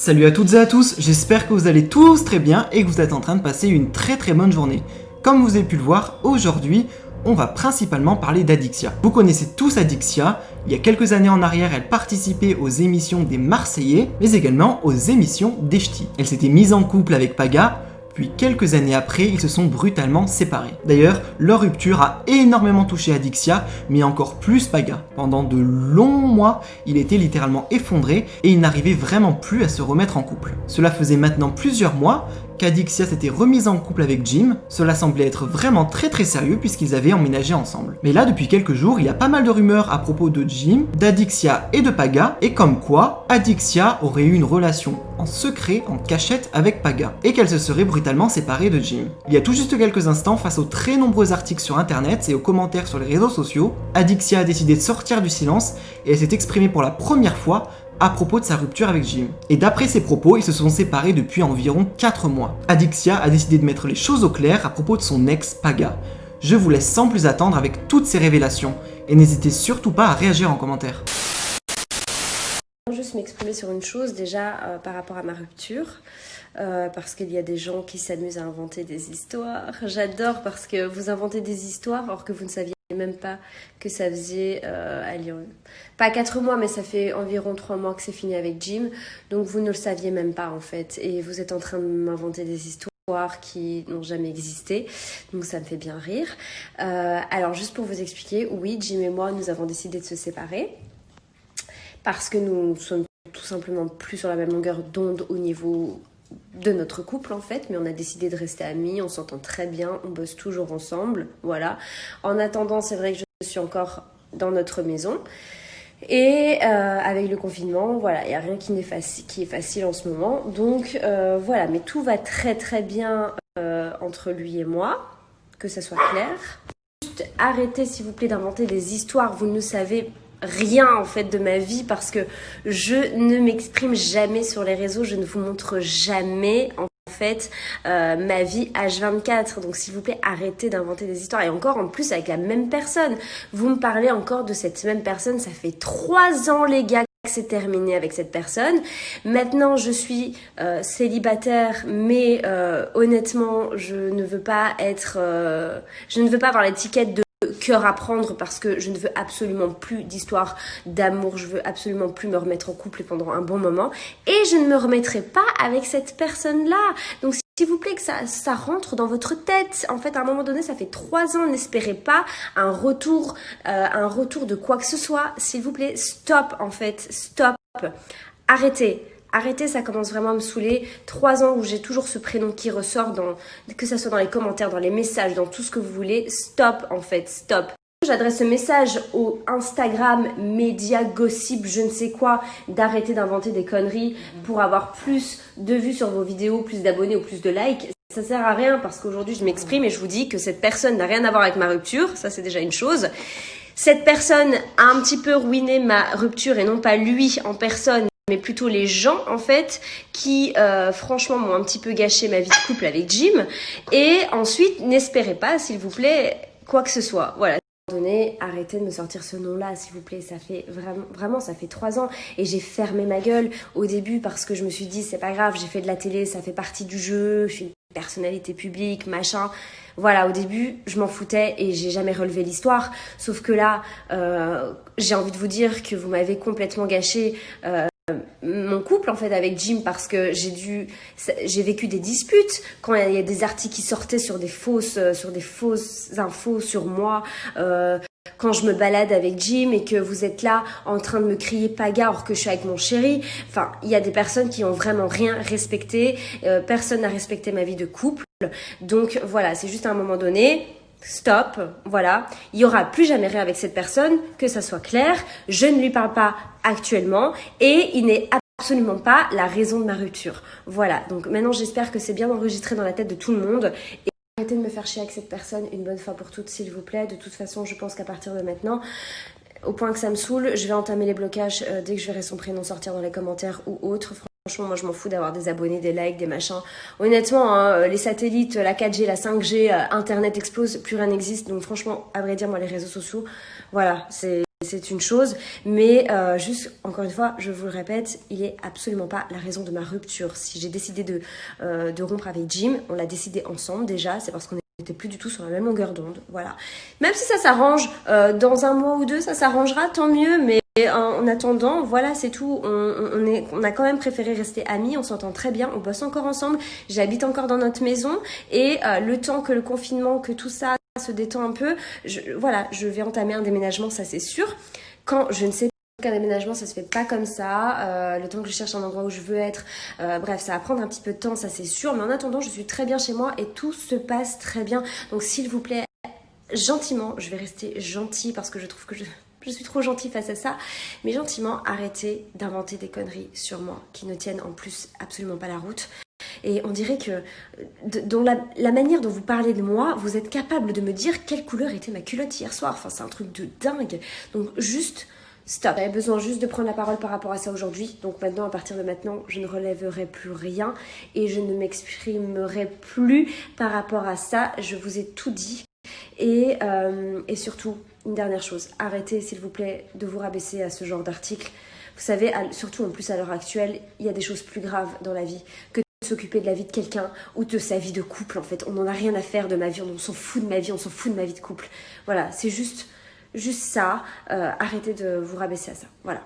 Salut à toutes et à tous, j'espère que vous allez tous très bien et que vous êtes en train de passer une très bonne journée. Comme vous avez pu le voir, aujourd'hui, on va principalement parler d'Adixia. Vous connaissez tous Adixia, il y a quelques années en arrière, elle participait aux émissions des Marseillais, mais également aux émissions des Ch'tis. Elle s'était mise en couple avec Paga, puis quelques années après, ils se sont brutalement séparés. D'ailleurs, leur rupture a énormément touché Adixia, mais encore plus Paga. Pendant de longs mois, il était littéralement effondré et il n'arrivait vraiment plus à se remettre en couple. Cela faisait maintenant plusieurs mois qu'Adixia s'était remise en couple avec Jim. Cela semblait être vraiment très sérieux puisqu'ils avaient emménagé ensemble. Mais là, depuis quelques jours, il y a pas mal de rumeurs à propos de Jim, d'Adixia et de Paga, et comme quoi Adixia aurait eu une relation en secret, en cachette avec Paga, et qu'elle se serait brutalement séparée de Jim. Il y a tout juste quelques instants, face aux très nombreux articles sur internet et aux commentaires sur les réseaux sociaux, Adixia a décidé de sortir du silence et elle s'est exprimée pour la première fois à propos de sa rupture avec Jim. Et d'après ses propos, ils se sont séparés depuis environ 4 mois. Adixia a décidé de mettre les choses au clair à propos de son ex Paga. Je vous laisse sans plus attendre avec toutes ces révélations, et n'hésitez surtout pas à réagir en commentaire. Juste m'exprimer sur une chose déjà par rapport à ma rupture, parce qu'il y a des gens qui s'amusent à inventer des histoires. J'adore parce que vous inventez des histoires alors que vous ne saviez même pas que ça faisait, pas 4 mois, mais ça fait environ 3 mois que c'est fini avec Jim, donc vous ne le saviez même pas en fait, et vous êtes en train de m'inventer des histoires qui n'ont jamais existé, donc ça me fait bien rire. Alors juste pour vous expliquer, oui, Jim et moi, nous avons décidé de se séparer, parce que nous sommes tout simplement plus sur la même longueur d'onde au niveau de notre couple en fait, mais on a décidé de rester amis, on s'entend très bien, on bosse toujours ensemble, voilà. En attendant, c'est vrai que je suis encore dans notre maison, et avec le confinement, voilà, il n'y a rien qui est facile en ce moment, donc voilà, mais tout va très bien entre lui et moi, que ça soit clair. Juste arrêtez s'il vous plaît d'inventer des histoires, vous ne savez rien en fait de ma vie, parce que je ne m'exprime jamais sur les réseaux, je ne vous montre jamais en fait ma vie H24, donc s'il vous plaît arrêtez d'inventer des histoires, et encore en plus avec la même personne. Vous me parlez encore de cette même personne, ça fait 3 ans les gars que c'est terminé avec cette personne. Maintenant je suis célibataire, mais honnêtement je ne veux pas avoir l'étiquette de cœur à prendre, parce que je ne veux absolument plus d'histoire d'amour, je veux absolument plus me remettre en couple pendant un bon moment, et je ne me remettrai pas avec cette personne-là. Donc s'il vous plaît que ça rentre dans votre tête. En fait, à un moment donné, ça fait 3 ans, n'espérez pas un retour de quoi que ce soit. S'il vous plaît, stop en fait, stop. Arrêtez, ça commence vraiment à me saouler. 3 ans où j'ai toujours ce prénom qui ressort, que ça soit dans les commentaires, dans les messages, dans tout ce que vous voulez. Stop en fait, stop. J'adresse ce message au Instagram, média, gossip, je ne sais quoi, d'arrêter d'inventer des conneries pour avoir plus de vues sur vos vidéos, plus d'abonnés ou plus de likes. Ça sert à rien, parce qu'aujourd'hui je m'exprime et je vous dis que cette personne n'a rien à voir avec ma rupture, ça c'est déjà une chose. Cette personne a un petit peu ruiné ma rupture, et non pas lui en personne, mais plutôt les gens en fait qui franchement m'ont un petit peu gâché ma vie de couple avec Jim. Et ensuite, n'espérez pas s'il vous plaît quoi que ce soit, voilà. Arrêtez de me sortir ce nom-là, s'il vous plaît. Ça fait vraiment, ça fait 3 ans. Et j'ai fermé ma gueule au début parce que je me suis dit, c'est pas grave, j'ai fait de la télé, ça fait partie du jeu, je suis une personnalité publique, machin. Voilà, au début, je m'en foutais et j'ai jamais relevé l'histoire. Sauf que là, j'ai envie de vous dire que vous m'avez complètement gâché mon couple en fait avec Jim, parce que j'ai vécu des disputes quand il y a des articles qui sortaient sur des fausses infos sur moi, quand je me balade avec Jim et que vous êtes là en train de me crier Paga alors que je suis avec mon chéri. Enfin, il y a des personnes qui ont vraiment rien respecté, personne n'a respecté ma vie de couple, donc voilà, c'est juste à un moment donné. Stop, voilà, il y aura plus jamais rien avec cette personne, que ça soit clair, je ne lui parle pas actuellement, et il n'est absolument pas la raison de ma rupture. Voilà, donc maintenant j'espère que c'est bien enregistré dans la tête de tout le monde, et arrêtez de me faire chier avec cette personne une bonne fois pour toutes, s'il vous plaît. De toute façon, je pense qu'à partir de maintenant, au point que ça me saoule, je vais entamer les blocages dès que je verrai son prénom sortir dans les commentaires ou autre. Franchement, moi je m'en fous d'avoir des abonnés, des likes, des machins. Honnêtement, hein, les satellites, la 4G, la 5G, Internet explose, plus rien n'existe. Donc franchement, à vrai dire, moi les réseaux sociaux, voilà, c'est c'est une chose, mais juste, encore une fois, je vous le répète, il est absolument pas la raison de ma rupture. Si j'ai décidé de rompre avec Jim, on l'a décidé ensemble déjà, c'est parce qu'on n'était plus du tout sur la même longueur d'onde, voilà. Même si ça s'arrange, dans un mois ou deux, ça s'arrangera, tant mieux, mais en attendant, voilà, c'est tout. On a quand même préféré rester amis, on s'entend très bien, on bosse encore ensemble, j'habite encore dans notre maison, et le temps que le confinement, que tout ça se détend un peu, je vais entamer un déménagement, ça c'est sûr. Quand je ne sais pas qu'un déménagement, ça se fait pas comme ça, le temps que je cherche un endroit où je veux être, bref, ça va prendre un petit peu de temps, ça c'est sûr, mais en attendant, je suis très bien chez moi et tout se passe très bien. Donc s'il vous plaît, gentiment, je vais rester gentille parce que je trouve que je suis trop gentille face à ça, mais gentiment, arrêtez d'inventer des conneries sur moi qui ne tiennent en plus absolument pas la route. Et on dirait que dans la manière dont vous parlez de moi, vous êtes capable de me dire quelle couleur était ma culotte hier soir. Enfin, c'est un truc de dingue. Donc juste, stop. J'avais besoin juste de prendre la parole par rapport à ça aujourd'hui. Donc maintenant, à partir de maintenant, je ne relèverai plus rien et je ne m'exprimerai plus par rapport à ça. Je vous ai tout dit. Et surtout, une dernière chose, arrêtez s'il vous plaît de vous rabaisser à ce genre d'article. Vous savez, surtout en plus à l'heure actuelle, il y a des choses plus graves dans la vie que de s'occuper de la vie de quelqu'un ou de sa vie de couple en fait. On n'en a rien à faire de ma vie, on s'en fout de ma vie, on s'en fout de ma vie de couple. Voilà, c'est juste ça, arrêtez de vous rabaisser à ça, voilà.